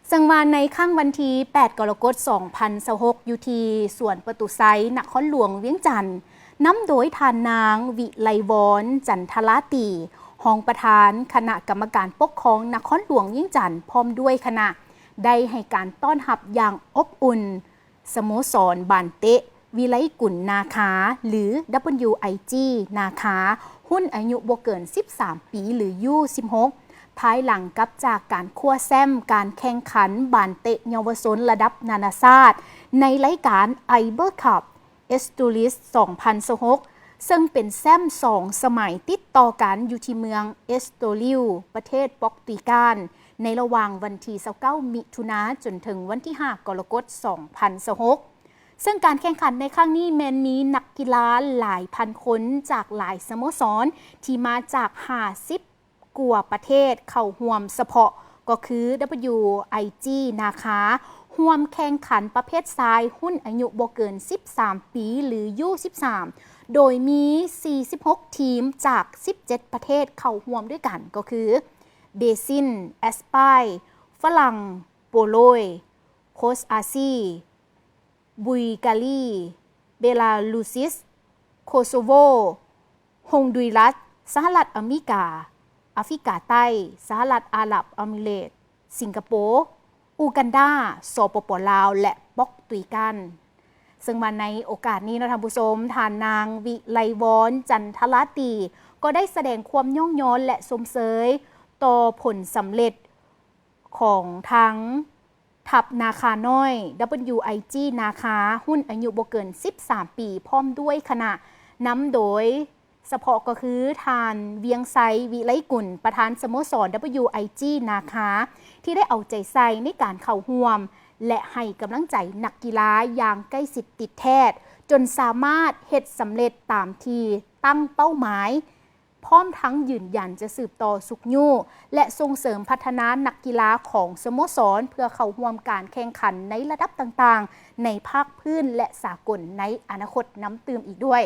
ซึ่งมาในข้างวันที่8กรกฎาคม2026อยู่ที่สวนประตูไซนครหลวงเวียงจันทน์นำโดยทานนางวิไลวรณ์จันทราตีรองประธานคณะกรรมการปกครองนครหลวงเวียงจันทน์พร้อมด้วยคณะได้ให้การต้อนรับอย่างอบอุ่นสโมสรบานเตะวิไลกุลนาคาหรือ WIG นาคาหุ้นอายุบ่เกิน13 ปีหรือU16ภายหลังกลับจากการคว้าแชมป์การแข่งขันบานเตะเยาวชนระดับนานาชาติในรายการไอเบอร์คัพเอสตูลิส2026ซึ่งเป็นแชมป์2 สมัยติดต่อกันอยู่ที่เมืองเอสโตลิวประเทศโปรตุเกสในระหว่างวันที่29 มิถุนายนจนถึงวันที่ 5 กรกฎาคม 2026ซึ่งการแข่งขันในครั้งนี้แม้นมีนักกีฬาหลายพันคนจากหลายสโมสรที่มาจาก50กว่าประเทศเข้าร่วมเฉพาะก็คือ WIG นาคาร่วมแข่งขันประเภทชายหุ้นอายุบ่เกิน13 ปีหรือU13โดยมี 46 ทีมจาก 17 ประเทศเข้าร่วมด้วยกันก็คือเบซินแอสไพร์ฝรั่งโปโลยโคสอาซีบุลการีเบลารุซิสโคโซโวฮงดูรัสสหรัฐอเมริกาแอฟริกาใต้สหรัฐอาหรับเอมิเรตส์สิงคโปร์อูกันดาสปป.ลาวและโปรตุเกสซึ่งมาในโอกาสนี้นะท่านผู้ชมทานนางวิไลวรณ์จันทราตีก็ได้แสดงความย่องย้อนและสมเสยต่อผลสำเร็จของทั้งทัพนาคาน้อย WIG นาคาหุ้นอายุบ่เกิน13 ปีพร้อมด้วยคณะนำโดยเฉพาะก็คือทานเวียงไซวิไลกุลประธานสโมสร WIG นาคาที่ได้เอาใจใส่ในการเข้าร่วมและให้กำลังใจนักกีฬาอย่างใกล้ชิดติดแทศจนสามารถเฮ็ดสำเร็จตามที่ตั้งเป้าหมายพร้อมทั้งยืนยันจะสืบต่อสุขยู่และส่งเสริมพัฒนานักกีฬาของสโมสรเพื่อเข้าร่วมการแข่งขันในระดับต่างๆในภาคพื้นและสากลในอนาคตน้ำเติมอีกด้วย